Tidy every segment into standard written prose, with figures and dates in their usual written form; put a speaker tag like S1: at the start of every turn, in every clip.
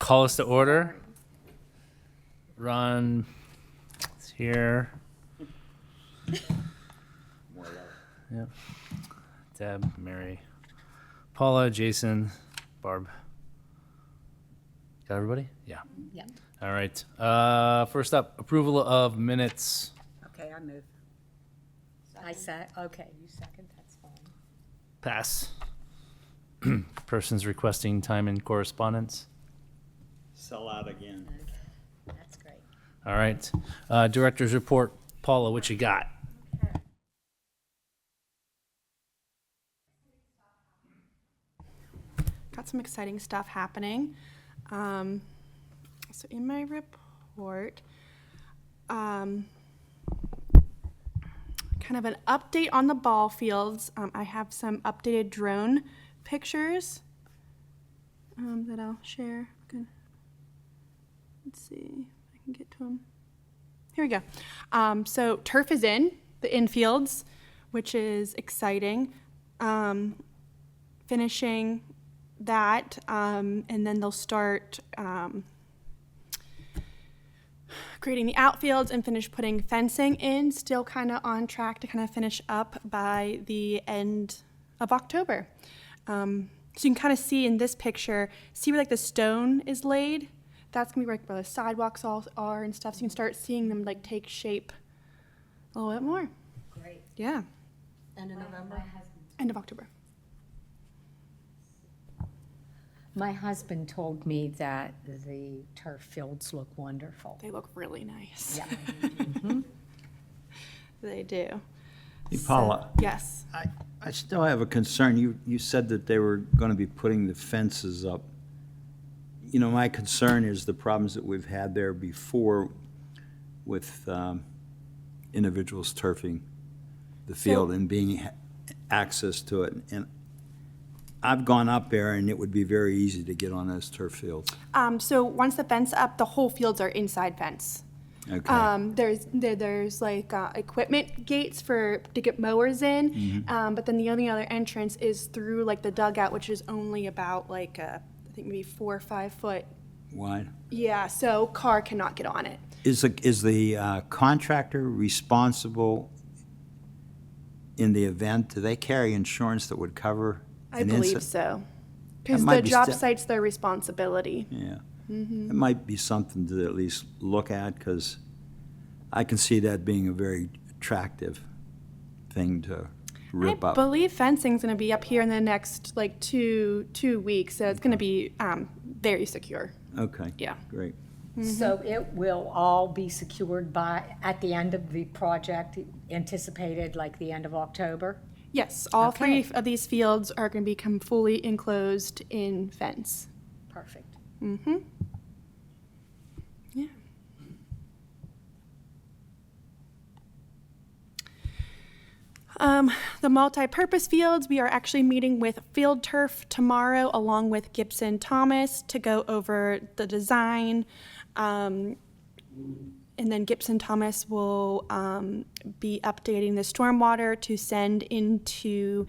S1: call us to order. Ron is here. Yep. Deb, Mary, Paula, Jason, Barb. Got everybody? Yeah.
S2: Yeah.
S1: All right. First up, approval of minutes.
S2: Okay, I move. I said, okay, you second, that's fine.
S1: Pass. Persons requesting time in correspondence.
S3: Sell out again.
S2: Okay, that's great.
S1: All right. Director's report. Paula, what you got?
S4: Got some exciting stuff happening. So in my report, kind of an update on the ball fields. I have some updated drone pictures that I'll share. Good. Let's see if I can get to them. Here we go. So turf is in the infields, which is exciting. Finishing that, and then they'll start creating the outfields and finish putting fencing in, still kind of on track to kind of finish up by the end of October. So you can kind of see in this picture, see where like the stone is laid? That's gonna be where the sidewalks all are and stuff, so you can start seeing them like take shape a little bit more.
S2: Great.
S4: Yeah,
S2: End of November?
S4: end of October.
S2: My husband told me that the turf fields look wonderful.
S4: They look really nice.
S2: Yeah.
S4: They do.
S3: Hey, Paula,
S4: Yes.
S3: I still have a concern. You said that they were going to be putting the fences up. You know, my concern is the problems that we've had there before with individuals turfing the field and being access to it. And I've gone up there, and it would be very easy to get on those turf fields.
S4: So once the fence up, the whole fields are inside fence.
S3: Okay.
S4: There's like equipment gates to get mowers in, but then the only other entrance is through like the dugout, which is only about like I think maybe 4 or 5 foot.
S3: Wide.
S4: Yeah, so car cannot get on it.
S3: Is the contractor responsible in the event? Do they carry insurance that would cover
S4: I
S3: an
S4: believe
S3: incident?
S4: so, because
S3: might
S4: the
S3: be
S4: job
S3: sti-
S4: site's their responsibility.
S3: Yeah. It might be something to at least look at, because I can see that being a very attractive thing to rip
S4: I
S3: up.
S4: believe fencing's going to be up here in the next like two weeks, so it's going to be very secure.
S3: Okay.
S4: Yeah.
S3: Great.
S2: So it will all be secured at the end of the project, anticipated like the end of October?
S4: Yes, all
S2: Okay.
S4: 3 of these fields are going to become fully enclosed in fence.
S2: Perfect.
S4: Mm-hmm. Yeah. The multi-purpose fields, we are actually meeting with Field Turf tomorrow along with Gibson Thomas to go over the design. And then Gibson Thomas will be updating the stormwater to send into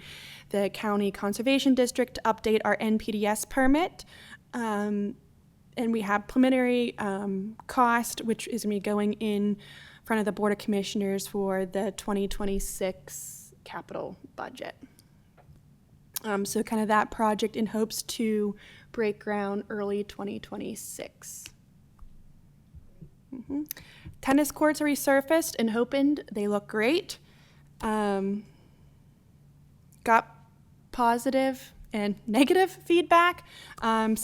S4: the County Conservation District to update our NPDS permit. And we have preliminary cost, which is going to be going in front of the Board of Commissioners for the 2026 capital budget. So kind of that project in hopes to break ground early 2026. Tennis courts are resurfaced and opened. They look great. Got positive and negative feedback. They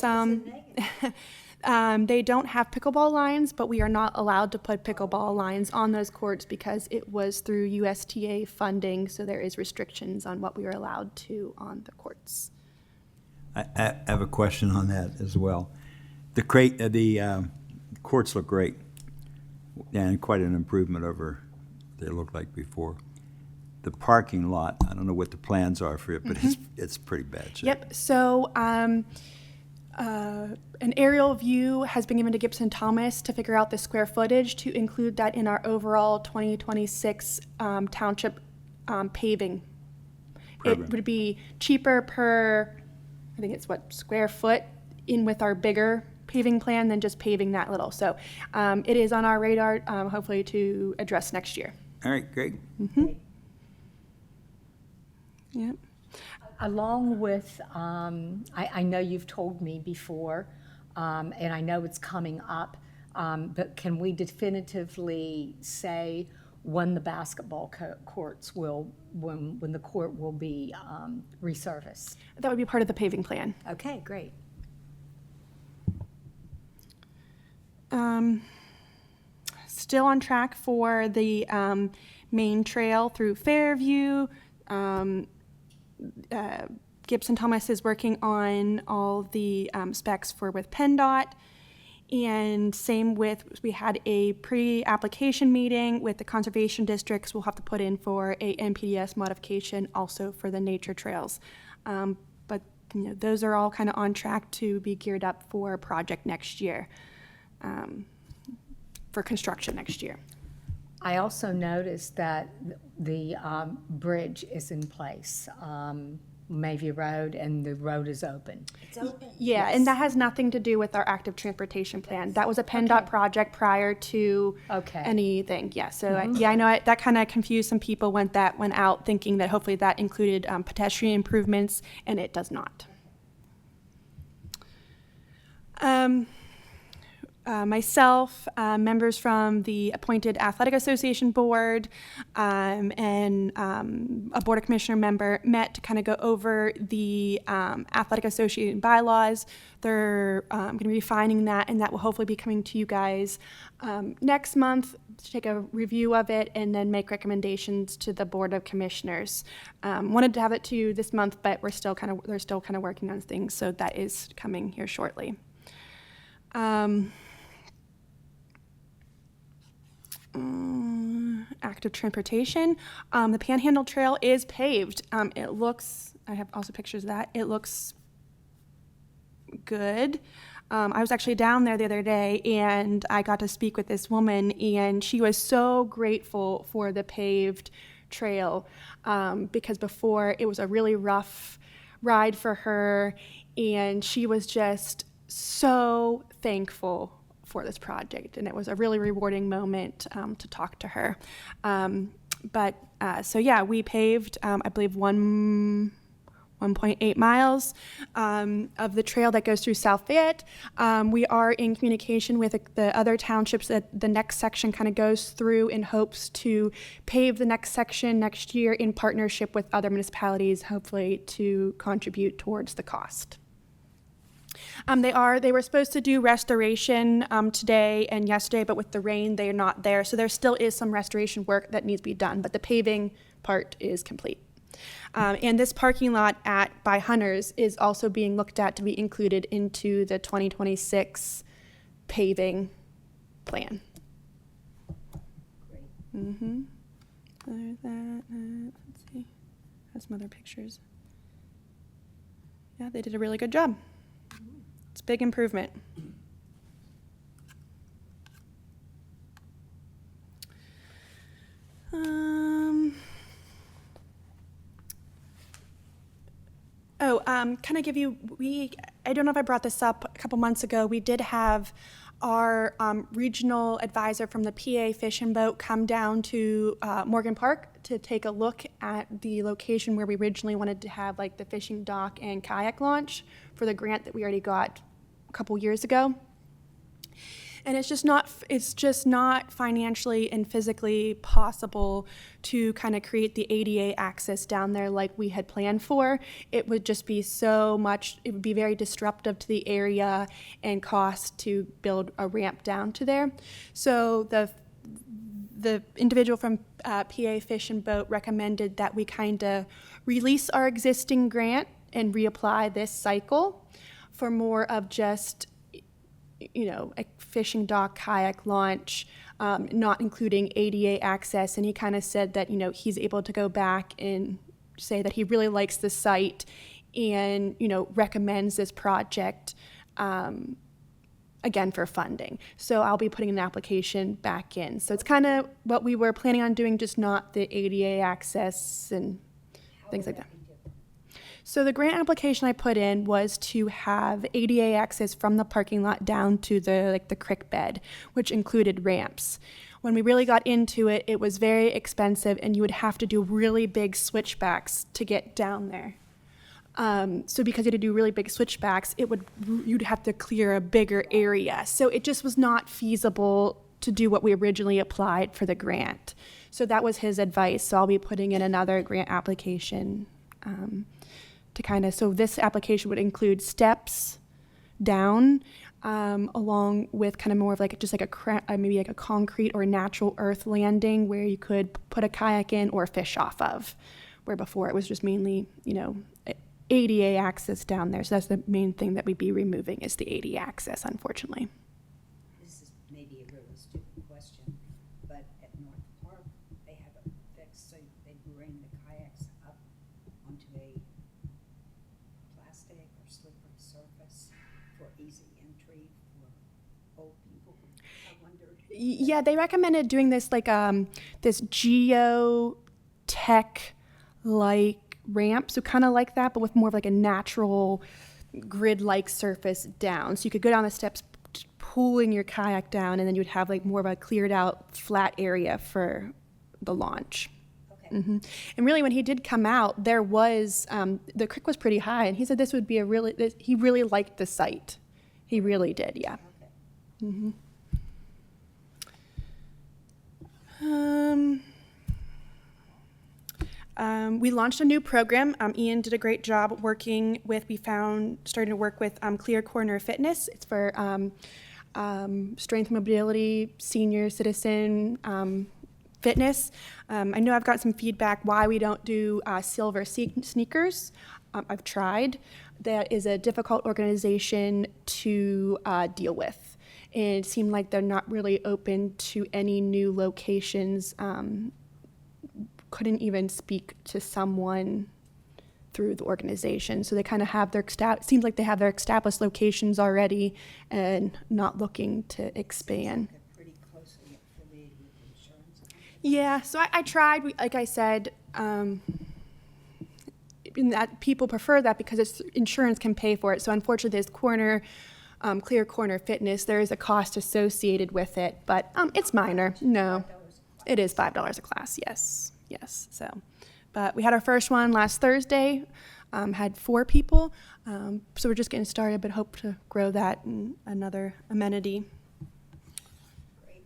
S4: don't have pickleball lines, but we are not allowed to put pickleball lines on those courts because it was through USTA funding, so there is restrictions on what we are allowed to on the courts.
S3: I have a question on that as well. The courts look great, and quite an improvement over what they looked like before. The parking lot, I don't know what the plans are for it, but it's pretty bad shape.
S4: Yep, so an aerial view has been given to Gibson Thomas to figure out the square footage to include that in our overall 2026 township paving.
S3: Program.
S4: It would be cheaper per, I think it's square foot in with our bigger paving plan than just paving that little. So it is on our radar, hopefully to address next year.
S3: All right, great.
S4: Yep.
S2: Along with, I know you've told me before, and I know it's coming up, but can we definitively say when the basketball courts will, when the court will be resurfaced?
S4: That would be part of the paving plan.
S2: Okay, great.
S4: Still on track for the main trail through Fairview. Gibson Thomas is working on all the specs for with PennDOT. And same with, we had a pre-application meeting with the conservation districts. We'll have to put in for a NPDS modification also for the nature trails. But those are all kind of on track to be geared up for a project next year, for construction next year.
S2: I also noticed that the bridge is in place, Mayview Road, and the road is open.
S4: Yeah, and that has nothing to do with our active transportation plan. That was a PennDOT project prior to anything. Yeah, so I know that kind of confused some people when that went out, thinking that hopefully that included pedestrian improvements, and it does not. Myself, members from the appointed Athletic Association board, and a Board of Commissioner member met to kind of go over the Athletic Association bylaws. They're going to be refining that, and that will hopefully be coming to you guys next month to take a review of it and then make recommendations to the Board of Commissioners. Wanted to have it to you this month, but they're still kind of working on things, so that is coming here shortly. Active transportation. The Panhandle Trail is paved. It looks, I have also pictures of that. It looks good. I was actually down there the other day and I got to speak with this woman, and she was so grateful for the paved trail because before it was a really rough ride for her, and she was just so thankful for this project, and it was a really rewarding moment to talk to her. So yeah, we paved, I believe, 1.8 miles of the trail that goes through South Fayette. We are in communication with the other townships that the next section kind of goes through, in hopes to pave the next section next year in partnership with other municipalities, hopefully to contribute towards the cost. They were supposed to do restoration today and yesterday, but with the rain, they are not there. So there still is some restoration work that needs to be done, but the paving part is complete. And this parking lot by Hunters is also being looked at to be included into the 2026 paving plan. Great. There's that. Let's see. Has some other pictures. Yeah, they did a really good job. It's a big improvement. Kind of give you, I don't know if I brought this up a couple months ago, we did have our regional advisor from the PA Fish and Boat come down to Morgan Park to take a look at the location where we originally wanted to have like the fishing dock and kayak launch for the grant that we already got a couple years ago. And it's just not financially and physically possible to kind of create the ADA access down there like we had planned for. It would just be so much, it would be very disruptive to the area and cost to build a ramp down to there. So the individual from PA Fish and Boat recommended that we kind of release our existing grant and reapply this cycle for more of just, a fishing dock, kayak launch, not including ADA access. And he kind of said that, he's able to go back and say that he really likes the site and, recommends this project, again, for funding. So I'll be putting an application back in. So it's kind of what we were planning on doing, just not the ADA access and things like that. So the grant application I put in was to have ADA access from the parking lot down to the creek bed, which included ramps. When we really got into it, it was very expensive, and you would have to do really big switchbacks to get down there. So because you had to do really big switchbacks, you'd have to clear a bigger area. So it just was not feasible to do what we originally applied for the grant. So that was his advice. So I'll be putting in another grant application so this application would include steps down, along with kind of more of maybe like a concrete or natural earth landing where you could put a kayak in or fish off of, where before it was just mainly, ADA access down there. So that's the main thing that we'd be removing is the ADA access, unfortunately.
S5: This is maybe a really stupid question, but at North Park, they have it fixed so they bring the kayaks up onto a plastic or slippery surface for easy entry for old people. I wondered.
S4: Yeah, they recommended doing this this geotech ramp, so kind of like that, but with more of like a natural grid-like surface down. So you could go down the steps pulling your kayak down, and then you would have like more of a cleared out flat area for the launch.
S5: Okay.
S4: Mm-hmm. And really, when he did come out, there was, the creek was pretty high, and he said this would be he really liked the site. He really did, yeah.
S5: Okay.
S4: Mm-hmm. We launched a new program. Ian did a great job starting to work with Clear Corner Fitness. It's for strength, mobility, senior citizen fitness. I know I've got some feedback why we don't do silver sneakers. I've tried. That is a difficult organization to deal with. And it seemed like they're not really open to any new locations. Couldn't even speak to someone through the organization. So they kind of have seems like they have their established locations already and not looking to expand.
S5: They're pretty closely affiliated with the insurance company.
S4: Yeah, so I tried, like I said, that people prefer that because insurance can pay for it. So unfortunately, this Clear Corner Fitness, there is a cost associated with it, but it's minor. No, it is $5 a class, yes. So, but we had our first one last Thursday, had 4 people, so we're just getting started, but hope to grow that in another amenity.
S5: Great.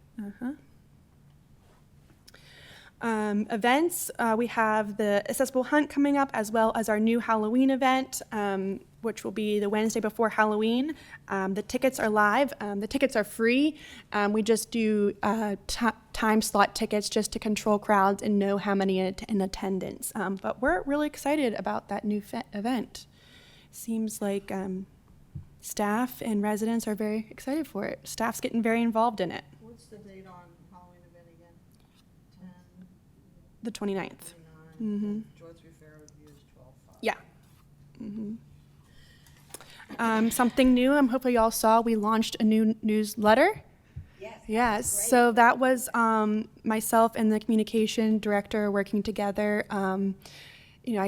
S4: Events, we have the Accessible Hunt coming up, as well as our new Halloween event, which will be the Wednesday before Halloween. The tickets are live. The tickets are free. We just do time slot tickets just to control crowds and know how many in attendance. But we're really excited about that new event. Seems like staff and residents are very excited for it. Staff's getting very involved in it.
S6: What's the date on Halloween event again? 10,
S4: The 29th.
S6: 29.
S4: Mm-hmm.
S6: Georgia Fair Review is 12/5.
S4: Yeah. Mm-hmm. Something new, hopefully you all saw, we launched a new newsletter. Yes, so that was myself and the communication director working together. I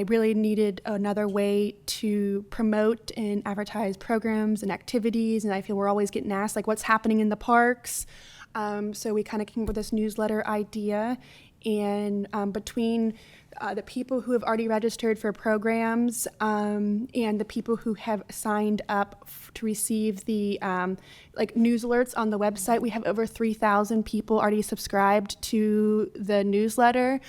S4: really needed another way to promote and advertise programs and activities, and I feel we're always getting asked, like, what's happening in the parks? So we kind of came up with this newsletter idea, and between the people who have already registered for programs and the people who have signed up to receive the news alerts on the website, we have over 3,000 people already subscribed to the newsletter.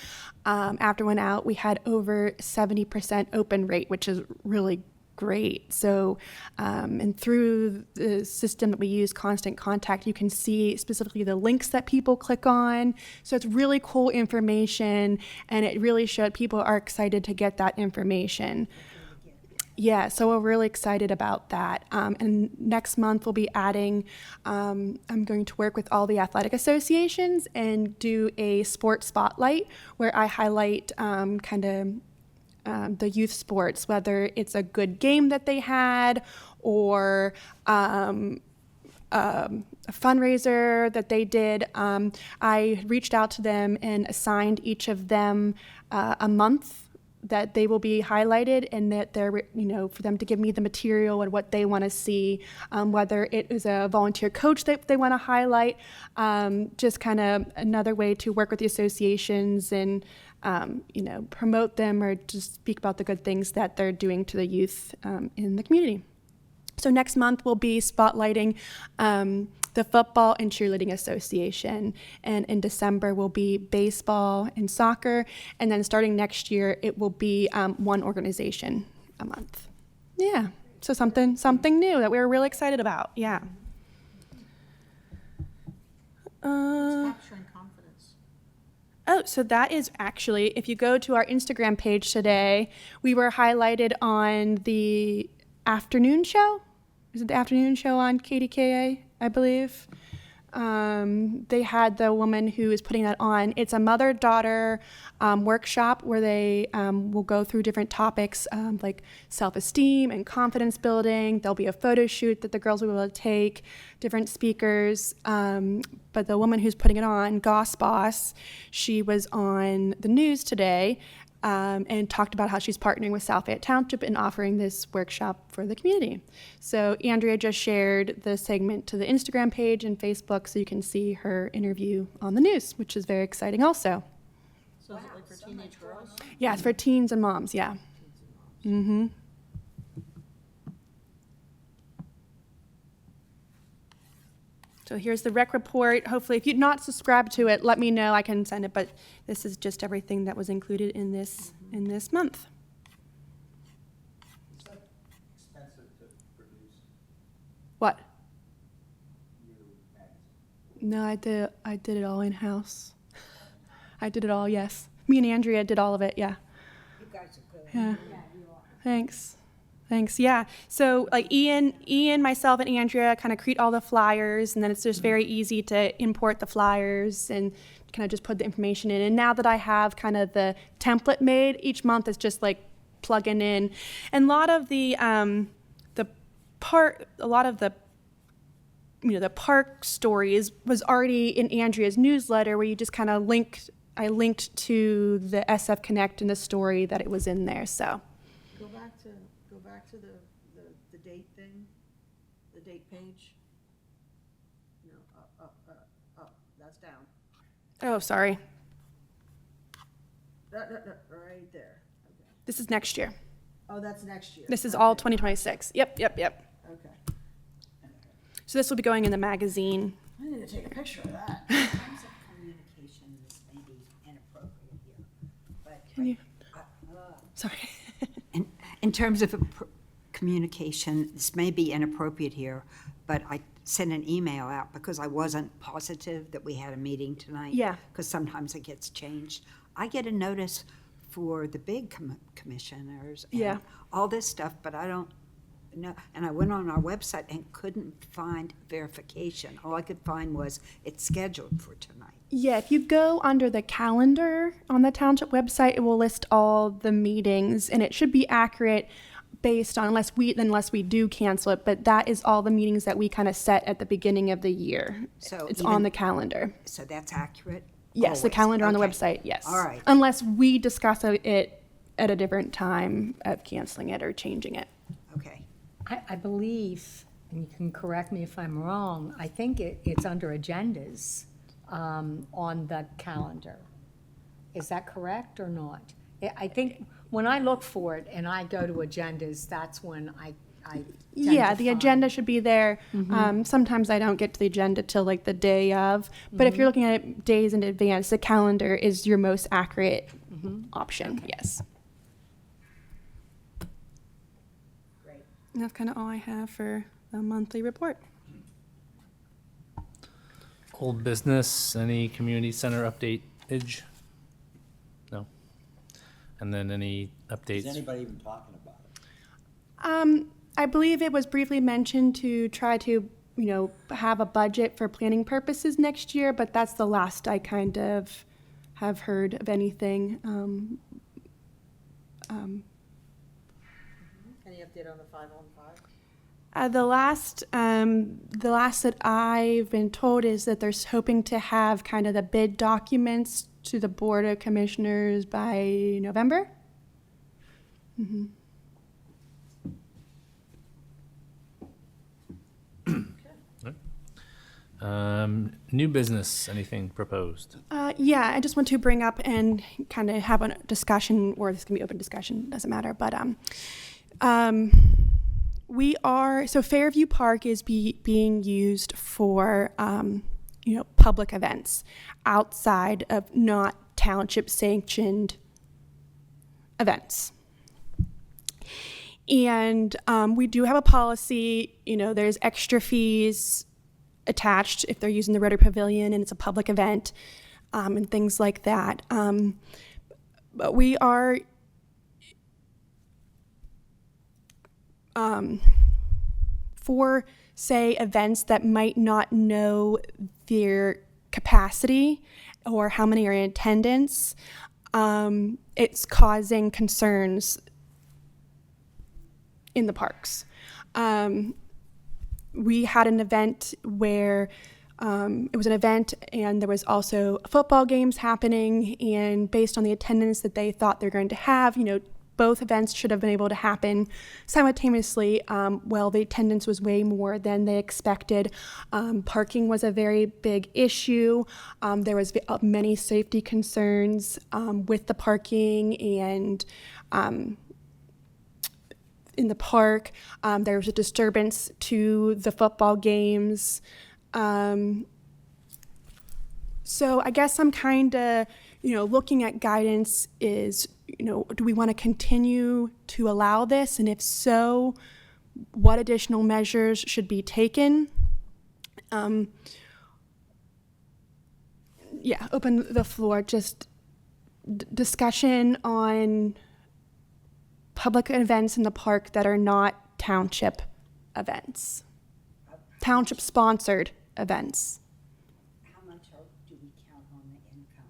S4: After it went out, we had over 70% open rate, which is really great. So, and through the system that we use, Constant Contact, you can see specifically the links that people click on. So it's really cool information, and it really showed people are excited to get that information. Yeah, so we're really excited about that. And next month we'll be adding, I'm going to work with all the athletic associations and do a sports spotlight where I highlight the youth sports, whether it's a good game that they had or a fundraiser that they did. I reached out to them and assigned each of them a month that they will be highlighted, and that they're, for them to give me the material and what they want to see, whether it is a volunteer coach that they want to highlight, just kind of another way to work with the associations and, promote them or just speak about the good things that they're doing to the youth in the community. So next month we'll be spotlighting the Football and Cheerleading Association, and in December will be baseball and soccer, and then starting next year it will be one organization a month. Yeah, so something new that we were really excited about. Yeah.
S6: Capturing confidence.
S4: Oh, so that is actually, if you go to our Instagram page today, we were highlighted on the afternoon show. Is it the afternoon show on KDKA, I believe? They had the woman who is putting that on. It's a mother-daughter workshop where they will go through different topics like self-esteem and confidence building. There'll be a photo shoot that the girls will be able to take, different speakers. But the woman who's putting it on, Goss Boss, she was on the news today and talked about how she's partnering with Fayette Township and offering this workshop for the community. So Andrea just shared the segment to the Instagram page and Facebook so you can see her interview on the news, which is very exciting also.
S6: So is it like for teenage girls?
S4: Yeah, it's for teens and moms, yeah. Mm-hmm. So here's the rec report. Hopefully, if you're not subscribed to it, let me know. I can send it, but this is just everything that was included in this month.
S3: Is that expensive to produce
S4: What?
S3: your magazine?
S4: No, I did it all in-house. I did it all, yes. Me and Andrea did all of it, yeah.
S5: You guys are good.
S4: Yeah. Thanks. Yeah. So like Ian, myself, and Andrea kind of create all the flyers, and then it's just very easy to import the flyers and kind of just put the information in. And now that I have kind of the template made, each month is just like plugging in. And a lot of the park stories was already in Andrea's newsletter, where you just kind of I linked to the SF Connect and the story that it was in there. So.
S6: Go back to the date thing, the date page. No, up, that's down.
S4: Oh, sorry.
S6: No, right there. Okay.
S4: This is next year.
S6: Oh, that's next year.
S4: This is all
S6: Okay.
S4: 2026. Yep.
S6: Okay.
S4: So this will be going in the magazine.
S6: I need to take a picture of that.
S5: In terms of communication, this may be inappropriate here, but.
S4: Can you? Sorry.
S5: In terms of communication, this may be inappropriate here, but I sent an email out because I wasn't positive that we had a meeting tonight.
S4: Yeah.
S5: Because sometimes it gets changed. I get a notice for the big commissioners and
S4: Yeah.
S5: all this stuff, but I don't know. And I went on our website and couldn't find verification. All I could find was it's scheduled for tonight.
S4: Yeah, if you go under the calendar on the township website, it will list all the meetings, and it should be accurate based on, unless we do cancel it, but that is all the meetings that we kind of set at the beginning of the year.
S5: So
S4: it's
S5: even-
S4: on the calendar.
S5: So that's accurate?
S4: Yes, the
S5: Always.
S4: calendar on the
S5: Okay.
S4: website, yes.
S5: All right.
S4: Unless we discuss it at a different time of canceling it or changing it.
S5: Okay.
S2: I believe, and you can correct me if I'm wrong, I think it's under agendas on the calendar. Is that correct or not? I think when I look for it and I go to agendas, that's when I tend
S4: Yeah,
S2: to
S4: the
S2: find-
S4: agenda should be there. Sometimes I don't get to the agenda till like the day of, but if you're looking at it days in advance, the calendar is your most accurate option, yes.
S5: Great.
S4: And that's kind of all I have for the monthly report.
S1: Old business, any community center update? No. And then any
S3: Is
S1: updates?
S3: anybody even talking about it?
S4: I believe it was briefly mentioned to try to, have a budget for planning purposes next year, but that's the last I kind of have heard of anything.
S6: Any update on the 515?
S4: The last that I've been told is that they're hoping to have kind of the bid documents to the Board of Commissioners by November.
S1: New business, anything proposed?
S4: Yeah, I just want to bring up and kind of have a discussion, or this can be open discussion, doesn't matter. But so Fairview Park is being used for public events outside of not township sanctioned events. And we do have a policy, there's extra fees attached if they're using the Rotary Pavilion and it's a public event, and things like that. But we are for, say, events that might not know their capacity or how many are in attendance, it's causing concerns in the parks. We had an event where it was an event and there was also football games happening, and based on the attendance that they thought they're going to have, both events should have been able to happen simultaneously. Well, the attendance was way more than they expected. Parking was a very big issue. There was many safety concerns with the parking and in the park. There was a disturbance to the football games. So I guess I'm kind of, looking at guidance is, do we want to continue to allow this? And if so, what additional measures should be taken? Open the floor, just discussion on public events in the park that are not township events, township-sponsored events.
S5: How much do we count on the income?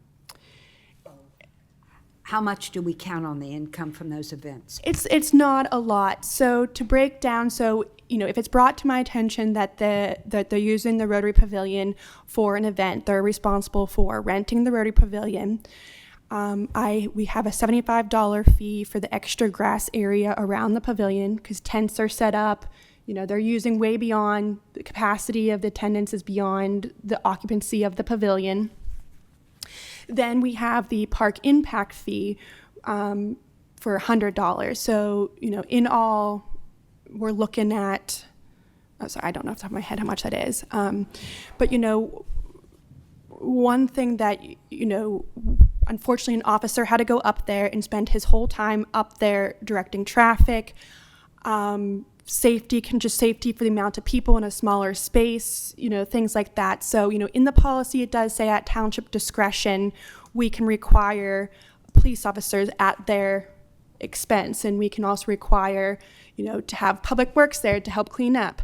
S5: How much do we count on the income from those events?
S4: It's not a lot. So to break down, if it's brought to my attention that they're using the Rotary Pavilion for an event, they're responsible for renting the Rotary Pavilion. We have a $75 fee for the extra grass area around the pavilion because tents are set up. They're using way beyond the capacity of the attendance is beyond the occupancy of the pavilion. Then we have the park impact fee for $100. So, in all, we're looking at, I don't know off the top of my head how much that is. But, one thing that, unfortunately, an officer had to go up there and spend his whole time up there directing traffic. Safety for the amount of people in a smaller space, things like that. So, in the policy, it does say at township discretion, we can require police officers at their expense. And we can also require, to have public works there to help clean up.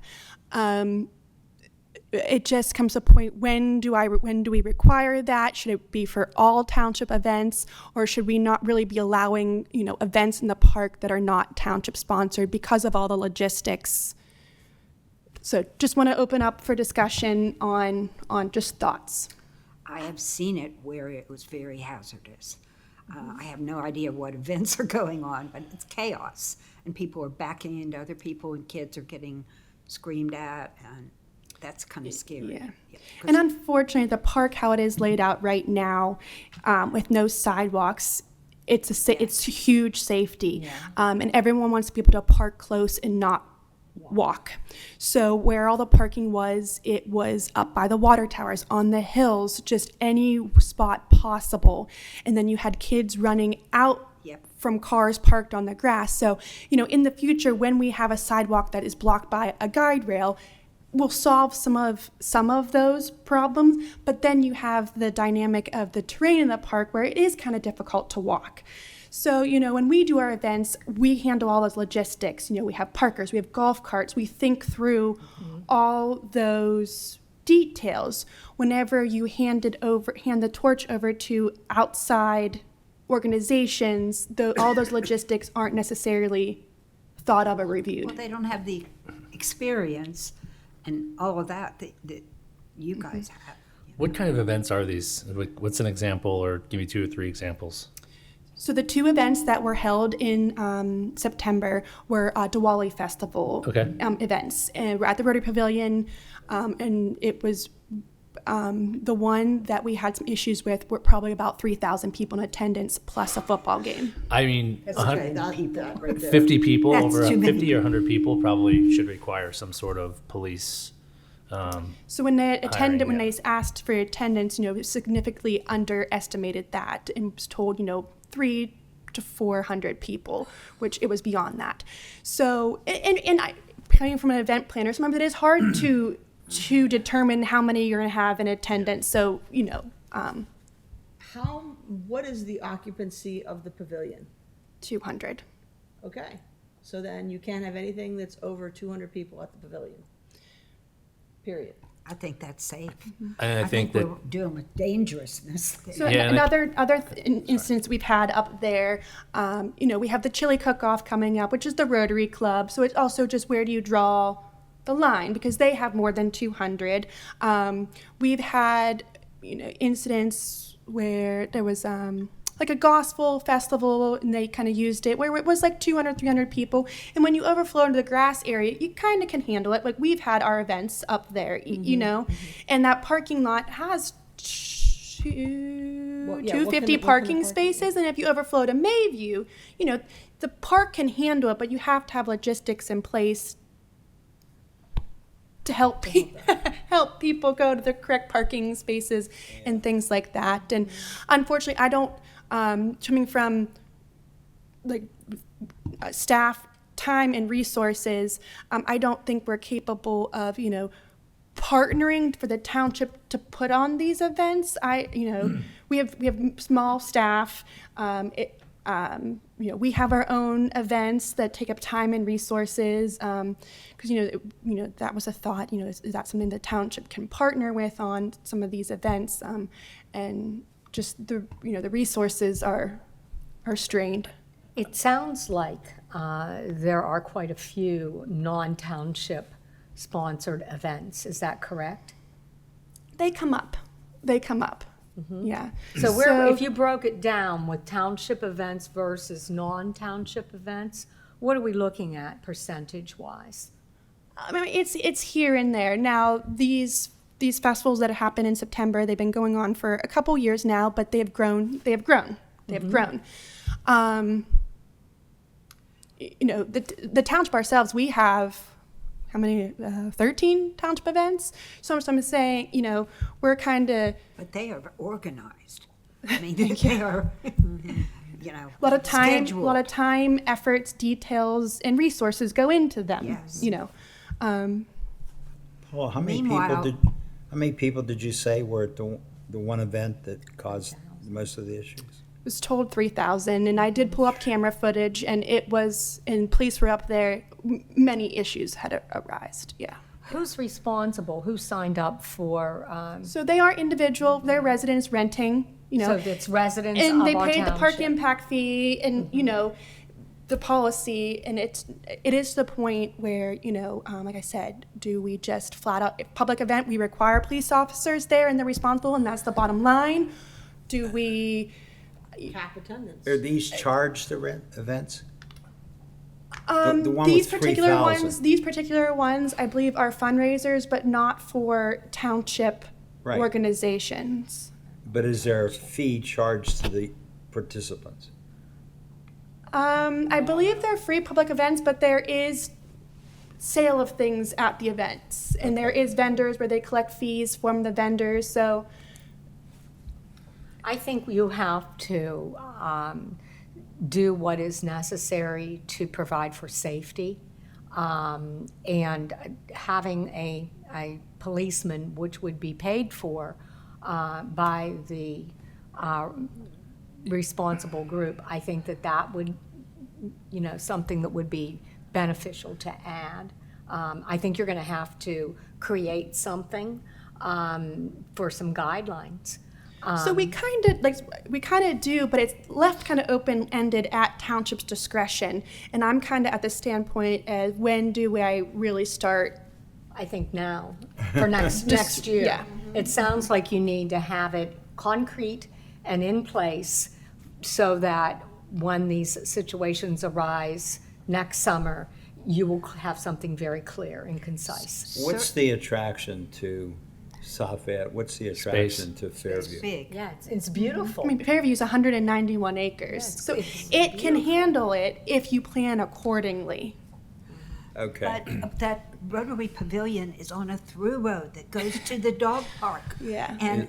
S4: It just comes to a point, when do we require that? Should it be for all township events, or should we not really be allowing, events in the park that are not township sponsored because of all the logistics? So just want to open up for discussion on just thoughts.
S5: I have seen it where it was very hazardous. I have no idea what events are going on, but it's chaos, and people are backing into other people, and kids are getting screamed at, and that's kind of scary.
S4: Yeah. And unfortunately, the park, how it is laid out right now, with no sidewalks, it's huge safety.
S5: Yeah.
S4: And everyone wants to be able to park close and not walk. So where all the parking was, it was up by the water towers, on the hills, just any spot possible. And then you had kids running out from cars parked on the grass. So, in the future, when we have a sidewalk that is blocked by a guide rail, we'll solve some of those problems, but then you have the dynamic of the terrain in the park where it is kind of difficult to walk. So, when we do our events, we handle all those logistics. We have parkers, we have golf carts, we think through all those details. Whenever you hand the torch over to outside organizations, all those logistics aren't necessarily thought of or reviewed.
S5: Well, they don't have the experience and all of that you guys have.
S1: What kind of events are these? What's an example, or give me 2 or 3 examples?
S4: So the two events that were held in September were Diwali Festival events, and we're at the Rotary Pavilion, and it was the one that we had some issues with were probably about 3,000 people in attendance plus a football game.
S1: I mean,
S6: That's okay, I'll keep that right there.
S1: 50 people,
S5: That's
S1: over
S5: too many.
S1: 50 or 100 people probably should require some sort of police.
S4: So when they attended, when
S1: yeah.
S4: they asked for attendance, significantly underestimated that and was told, 300 to 400 people, which it was beyond that. So, and I, coming from an event planner, sometimes it is hard to determine how many you're going to have in attendance. So,
S6: What is the occupancy of the pavilion?
S4: 200.
S6: Okay, so then you can't have anything that's over 200 people at the pavilion. Period.
S5: I think that's safe.
S1: And I think that
S5: we're dealing with dangerousness.
S4: So
S1: Yeah, and
S4: another instance we've had up there, we have the chili cook-off coming up, which is the Rotary Club. So it's also just where do you draw the line, because they have more than 200. We've had incidents where there was like a gospel festival, and they kind of used it where it was like 200, 300 people. And when you overflow into the grass area, you kind of can handle it. Like we've had our events up there, and that parking lot has 250 parking spaces. And if you overflow to Mayview, the park can handle it, but you have to have logistics in place to help help people go to the correct parking spaces and things like that. And unfortunately, I don't, coming from like staff time and resources, I don't think we're capable of, partnering for the township to put on these events. We have small staff. We have our own events that take up time and resources, because that was a thought. Is that something the township can partner with on some of these events? And just the resources are strained.
S2: It sounds like there are quite a few non-township sponsored events. Is that correct?
S4: They come up. Yeah.
S2: So if you broke it down with township events versus non-township events, what are we looking at percentage-wise?
S4: I mean, it's here and there. Now, these festivals that happen in September, they've been going on for a couple years now, but they have grown. The township ourselves, we have how many? 13 township events. So I'm saying, we're kind of.
S5: But they are organized. I mean, they are,
S4: a lot of time,
S5: scheduled.
S4: efforts, details, and resources go into them.
S5: Yes.
S3: Paul, how
S5: Meanwhile-
S3: many people did you say were at the one event that caused most of the issues?
S4: Was told 3,000, and I did pull up camera footage, and police were up there. Many issues had arisen. Yeah.
S2: Who's responsible? Who signed up for?
S4: So they are individual. They're residents renting.
S2: So it's residents
S4: and
S2: of
S4: they
S2: our
S4: pay the park
S2: township.
S4: impact fee, and the policy, and it is to the point where like I said, do we just flat out, if public event, we require police officers there and they're responsible, and that's the bottom line? Do we?
S6: Cap attendance.
S3: Are these charged events? The one
S4: These
S3: with
S4: particular
S3: 3,000.
S4: These particular ones, I believe, are fundraisers, but not for township
S3: Right.
S4: organizations.
S3: But is there a fee charged to the participants?
S4: I believe they're free public events, but there is sale of things at the events, and there is vendors where they collect fees from the vendors. So
S2: I think you have to do what is necessary to provide for safety. And having a policeman, which would be paid for by the responsible group, I think that would, something that would be beneficial to add. I think you're going to have to create something for some guidelines.
S4: So we kind of do, but it's left kind of open-ended at township's discretion. And I'm kind of at the standpoint as when do I really start?
S2: I think now, for next year.
S4: yeah.
S2: It sounds like you need to have it concrete and in place so that when these situations arise next summer, you will have something very clear and concise.
S3: What's the attraction to South Fayette? What's the attraction to Fairview?
S5: Big.
S2: Yeah, it's beautiful.
S4: I mean, Fairview's 191 acres,
S2: Yes,
S4: so
S2: it's
S4: it can handle it if you plan accordingly.
S3: Okay.
S5: But that Rotary Pavilion is on a through road that goes to the dog park.
S4: Yeah.
S5: And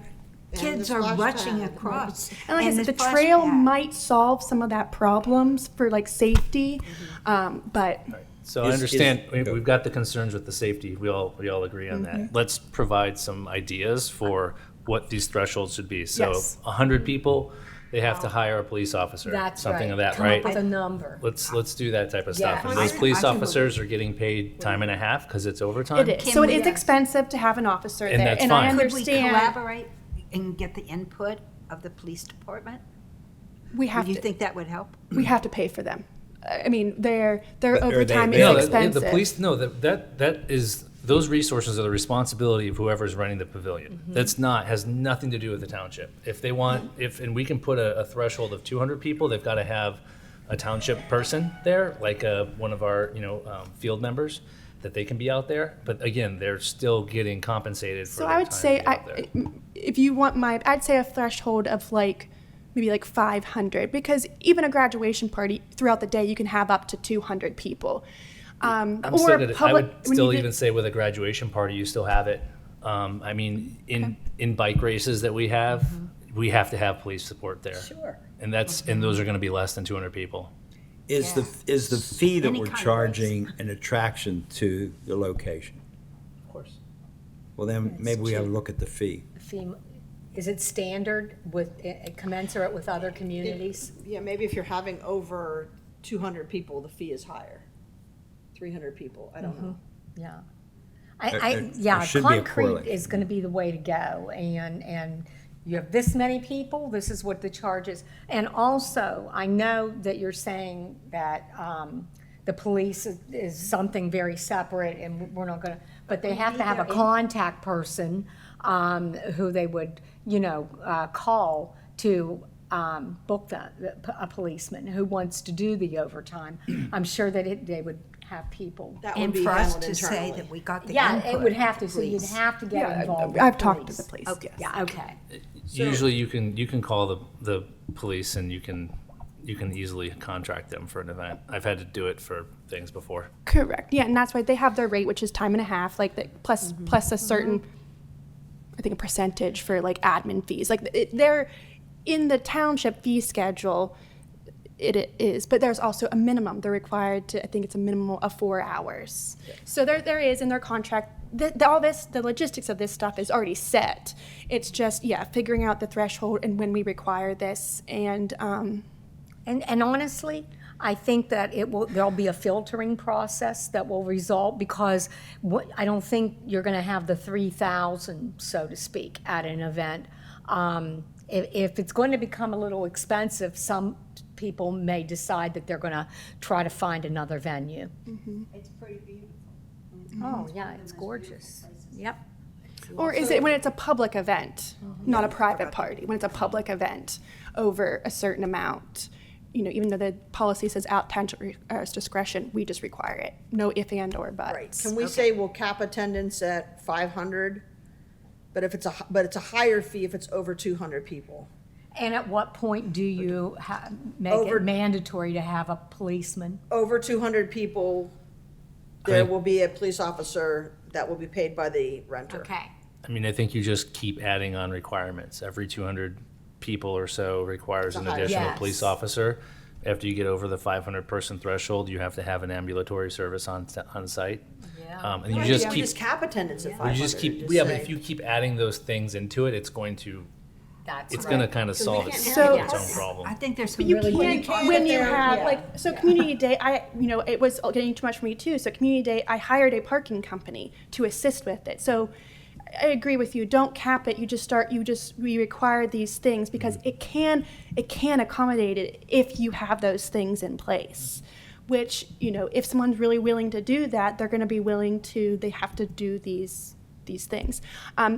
S5: kids
S6: the
S5: are
S6: splash
S5: rushing
S6: pad.
S5: across.
S4: And like I said, the
S5: splash
S4: trail
S5: pad.
S4: might solve some of that problems for like safety, but
S1: So I
S3: Is-
S1: understand,
S3: is-
S1: we've got the concerns with the safety, we all agree on that. Let's provide some ideas for what these thresholds should be. So
S4: Yes.
S1: 100 people, they have to hire a police officer,
S2: That's
S1: something
S2: right.
S1: of that,
S2: Come
S1: right?
S2: up with a number.
S1: Let's do that type of stuff.
S2: Yeah.
S1: And those
S5: I
S1: police
S5: can work
S1: officers are getting paid time and a half because it's overtime.
S4: it is.
S5: Can
S4: So it
S5: we-
S4: is expensive to have an officer
S1: And
S4: there,
S1: that's
S4: and I
S1: fine.
S5: Could we
S4: understand
S5: collaborate and get the input of the police department?
S4: we have
S5: Do you
S4: to
S5: think that would help?
S4: we have to pay for them. I mean, their
S3: But are they
S4: overtime is
S3: available?
S1: No,
S4: expensive.
S1: the police, no, that is, those resources are the responsibility of whoever's running the pavilion. That's not, has nothing to do with the township. If they want, and we can put a threshold of 200 people, they've got to have a township person there, like one of our, field members, that they can be out there. But again, they're still getting compensated for
S4: So
S1: their
S4: I would
S1: time
S4: say,
S1: to be out there.
S4: if you want I'd say a threshold of maybe 500, because even a graduation party throughout the day, you can have up to 200 people.
S1: I'm
S4: or
S1: still gonna, I
S4: public-
S1: would
S4: when you
S1: still
S4: get-
S1: even say with a graduation party, you still have it. I mean, in bike races that we have to have police support there.
S2: Sure.
S1: And and those are gonna be less than 200 people.
S3: Is the fee that
S5: Any
S3: we're
S5: kind of
S3: charging an attraction to the location?
S1: Of course.
S3: Well, then maybe we ought to look at the fee.
S2: Is it standard with, commensurate with other communities?
S6: Yeah, maybe if you're having over 200 people, the fee is higher. 300 people, I don't know.
S2: Yeah.
S3: There should be a
S2: Concrete
S3: correlation.
S2: is gonna be the way to go, and you have this many people, this is what the charge is. And also, I know that you're saying that, the police is something very separate, and we're not gonna, but they have to have a contact person, who they would, call to, book a policeman who wants to do the overtime. I'm sure that they would have people.
S6: That would
S5: And
S6: be
S5: for us
S6: handled
S5: to say
S6: internally.
S5: that we got the
S2: Yeah,
S5: input.
S2: it would have to, so you'd
S5: please.
S2: have to get involved with
S4: I've talked to the
S2: police.
S4: police. yes.
S2: Yeah, okay.
S1: Usually you can call the police and you can easily contract them for an event. I've had to do it for things before.
S4: Correct. Yeah, and that's why they have their rate, which is time and a half, plus a certain, I think, a percentage for admin fees. They're in the township fee schedule. It is, but there's also a minimum. They're required to. I think it's a minimum of 4 hours. So there is in their contract. The logistics of this stuff is already set. It's just figuring out the threshold and when we require this and.
S2: And honestly, I think that there'll be a filtering process that will result, because I don't think you're gonna have the 3,000, so to speak, at an event. If it's going to become a little expensive, some people may decide that they're gonna try to find another venue.
S5: It's pretty beautiful.
S2: Oh, yeah, it's gorgeous. Yep.
S4: Or is it when it's a public event, not a private party? When it's a public event over a certain amount, even though the policy says out township discretion, we just require it. No if and or buts.
S6: Right, can we say we'll cap attendance at 500, but it's a higher fee if it's over 200 people?
S2: And at what point do you make
S6: Over-
S2: it mandatory to have a policeman?
S6: Over 200 people, there will be a police officer that will be paid by the renter.
S2: Okay.
S1: I mean, I think you just keep adding on requirements. Every 200 people or so requires
S6: It's a
S1: an
S6: higher-
S1: additional
S2: Yes.
S1: police officer. After you get over the 500 person threshold, you have to have an ambulatory service on site.
S2: Yeah.
S1: And you just
S6: Yeah,
S1: keep,
S6: just cap attendance at 500.
S1: you just keep,
S6: and
S1: yeah, but
S6: say-
S1: if you keep adding those things into it, it's going
S2: That's
S1: to kind of solve its own problem.
S5: I think there's some
S4: You
S5: really.
S4: can't when you
S6: there,
S4: have
S6: yeah.
S4: community day. It was getting too much for me too. So community day, I hired a parking company to assist with it. So I agree with you. Don't cap it. We require these things because it can accommodate it if you have those things in place. Which if someone's really willing to do that, they're going to be willing to. They have to do these things.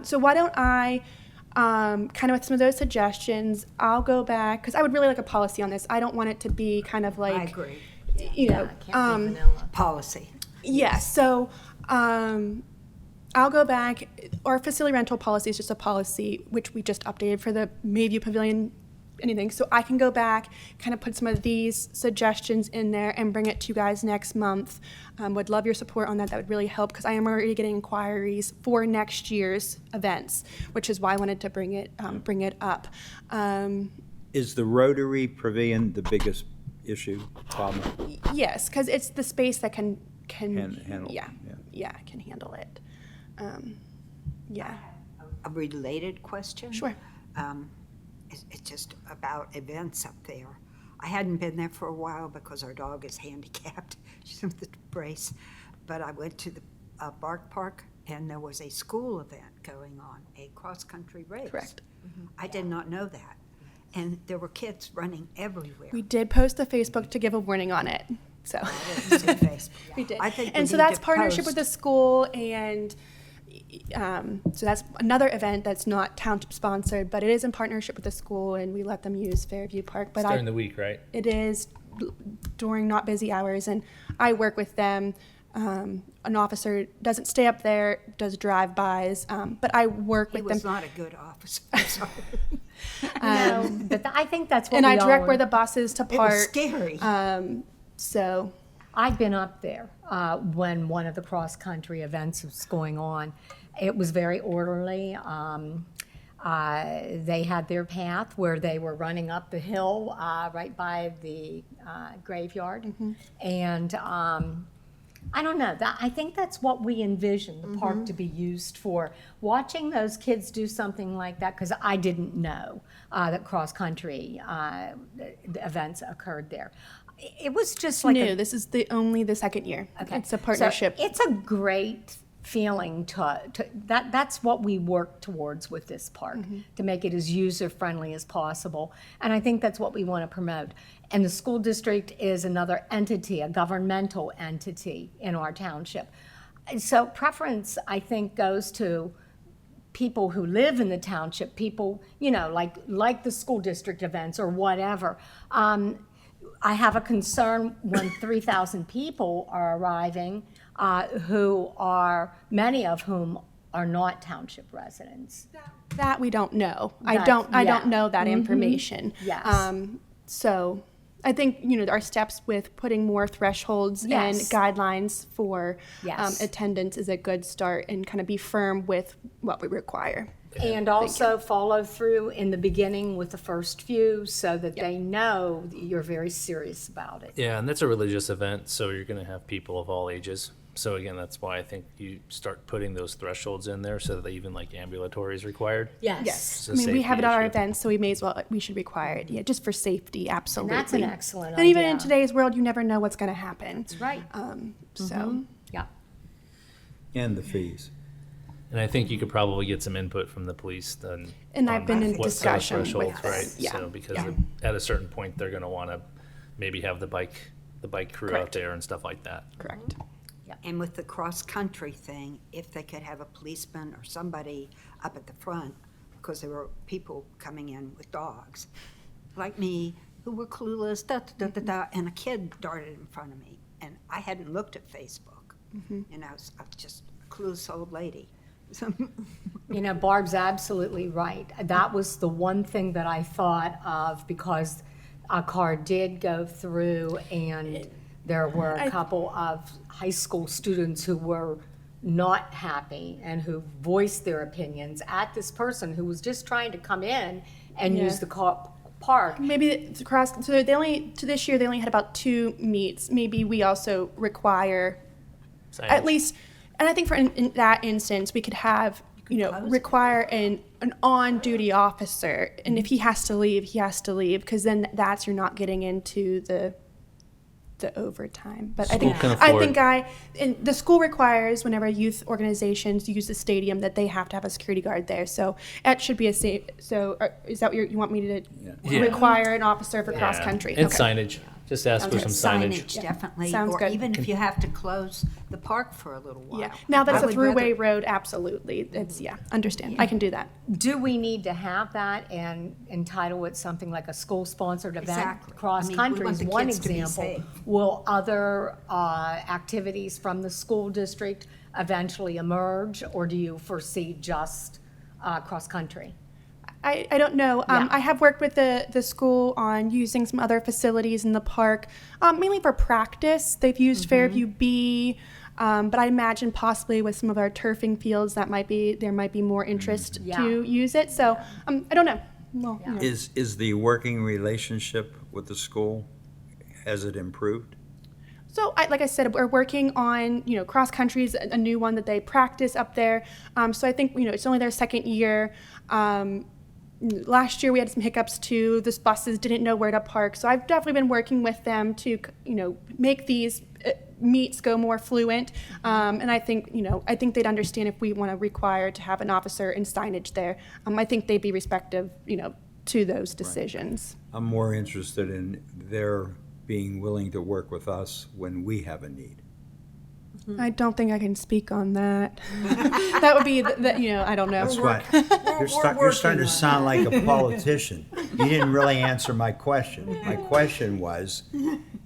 S4: So why don't I kind of with some of those suggestions, I'll go back, because I would really like a policy on this. I don't want it to be kind of like,
S5: I agree.
S4: you know,
S2: Can't be vanilla.
S5: Policy.
S4: yeah, so I'll go back. Our facility rental policy is just a policy which we just updated for the Mayview Pavilion, anything. So I can go back, kind of put some of these suggestions in there and bring it to you guys next month. Would love your support on that. That would really help, because I am already getting inquiries for next year's events, which is why I wanted to bring it up.
S3: Is the Rotary Pavilion the biggest issue, problem?
S4: Yes, because it's the space that can
S3: Handle,
S4: yeah,
S3: yeah.
S4: can handle it. Yeah,
S5: A related question?
S4: sure.
S5: It's just about events up there. I hadn't been there for a while because our dog is handicapped. She's with a brace. But I went to the Bark Park, and there was a school event going on, a cross-country race.
S4: Correct.
S5: I did not know that. And there were kids running everywhere.
S4: We did post to Facebook to give a warning on it. So
S5: I didn't see Facebook.
S4: we did.
S5: I think we
S4: And so
S5: need
S4: that's
S5: to
S4: partnership with
S5: post.
S4: the school, and so that's another event that's not township sponsored, but it is in partnership with the school, and we let them use Fairview Park. But
S1: It's during the week, right?
S4: it is during not busy hours, and I work with them. An officer doesn't stay up there, does drive-bys, but I work
S5: He
S4: with them.
S5: was not a good officer. I'm sorry.
S2: No, but I think that's what
S4: And
S2: we
S4: I direct
S2: all-
S4: where the buses to
S5: It was
S4: park.
S5: scary.
S4: So
S2: I've been up there when one of the cross-country events was going on. It was very orderly. They had their path where they were running up the hill right by the graveyard. And I don't know, I think that's what we envisioned the park to be used for. Watching those kids do something like that, because I didn't know that cross-country events occurred there. It was just like
S4: new. This is the second year.
S2: Okay.
S4: It's a partnership.
S2: So it's a great feeling that's what we work towards with this park, to make it as user-friendly as possible. And I think that's what we want to promote. And the school district is another entity, a governmental entity in our township. So preference, I think, goes to people who live in the township, people, you know, like the school district events or whatever. I have a concern when 3,000 people are arriving, many of whom are not township residents.
S4: That we don't know. I
S2: That-
S4: don't
S2: yeah.
S4: know that information.
S2: Yes.
S4: So I think, our steps with putting more thresholds and
S2: Yes.
S4: guidelines for
S2: Yes.
S4: attendance is a good start, and kind of be firm with what we require.
S2: And also follow through in the beginning with the first few, so that they know that you're very serious about it.
S1: Yeah, and that's a religious event, so you're going to have people of all ages. So again, that's why I think you start putting those thresholds in there, so that even like ambulatory is required.
S2: Yes.
S1: It's a
S4: I mean, we have it
S1: safety
S4: at our
S1: issue.
S4: events, so we should require it. Yeah, just for safety, absolutely.
S2: And that's an excellent
S4: And even in
S2: idea.
S4: today's world, you never know what's going to happen.
S2: That's right.
S4: So
S2: Yeah.
S3: And the fees.
S1: And I think you could probably get some input from the police then.
S4: And I've been in
S1: what set of
S4: discussion with
S1: thresholds,
S4: them.
S1: right?
S4: Yeah.
S1: So because
S4: Yeah.
S1: at a certain point, they're going to want to maybe have the bike crew out
S4: Correct.
S1: there and stuff like that.
S4: correct.
S5: And with the cross-country thing, if they could have a policeman or somebody up at the front, because there were people coming in with dogs, like me, who were clueless, and a kid darted in front of me, and I hadn't looked at Facebook, and I was just a clueless old lady.
S2: Barb's absolutely right. That was the one thing that I thought of, because a car did go through, and there were a couple of high school students who were not happy and who voiced their opinions at this person who was just trying to come in and
S4: Yeah.
S2: use the park.
S4: Maybe it's across. So this year they only had about 2 meets. Maybe we also require at
S1: Signage.
S4: least, and I think for in that instance we could have require an on-duty officer, and if he has to leave, he has to leave, because then you're not getting into the overtime. But
S1: School can
S4: I
S1: afford-
S4: think and the school requires, whenever youth organizations use the stadium, that they have to have a security guard there. So it should be a safe. So is that what you want me to
S1: Yeah.
S4: require an officer for cross country?
S1: And signage. Just ask for some signage.
S5: Definitely,
S4: Sounds
S5: or
S4: good.
S5: even if you have to close the park for a little while.
S4: Yeah. Now that
S5: I
S4: it's a
S5: would
S4: throughway
S5: rather-
S4: road, absolutely. It's, understand. I can do that.
S2: Do we need to have that and entitle it something like a school-sponsored event?
S5: Exactly. I
S2: Cross-country
S5: mean, we want
S2: is
S5: the
S2: one
S5: kids to be
S2: example.
S5: safe.
S2: Will other activities from the school district eventually emerge, or do you foresee just cross-country?
S4: I don't know.
S2: Yeah.
S4: I have worked with the school on using some other facilities in the park, mainly for practice. They've used Fairview B, but I imagine possibly with some of our turfing fields there might be more interest
S2: Yeah.
S4: to use it. So I don't know. Well,
S2: Yeah.
S3: Is the working relationship with the school, has it improved?
S4: So, like I said, we're working on, cross country is a new one that they practice up there. So I think, it's only their second year. Last year we had some hiccups too. The buses didn't know where to park. So I've definitely been working with them to, make these meets go more fluent. And I think, I think they'd understand if we want to require to have an officer and signage there. I think they'd be respective, to those decisions.
S3: I'm more interested in their being willing to work with us when we have a need.
S4: I don't think I can speak on that. That would be, I don't know.
S3: That's why, you're starting to sound like a politician. You didn't really answer my question. My question was,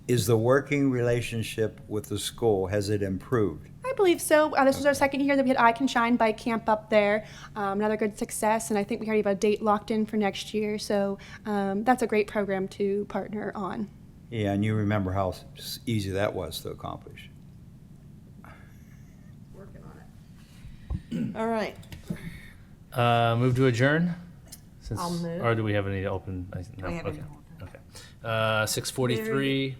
S3: is the working relationship with the school, has it improved?
S4: I believe so. This was our second year that we had I Can Shine bike camp up there. Another good success, and I think we already have a date locked in for next year. So that's a great program to partner on.
S3: Yeah, and you remember how easy that was to accomplish.
S6: Working on it. All right.
S1: Move to adjourn? Since-
S2: I'll move.
S1: Or do we have any open? No,
S5: I have
S1: okay.
S5: any
S1: Okay. 6:43.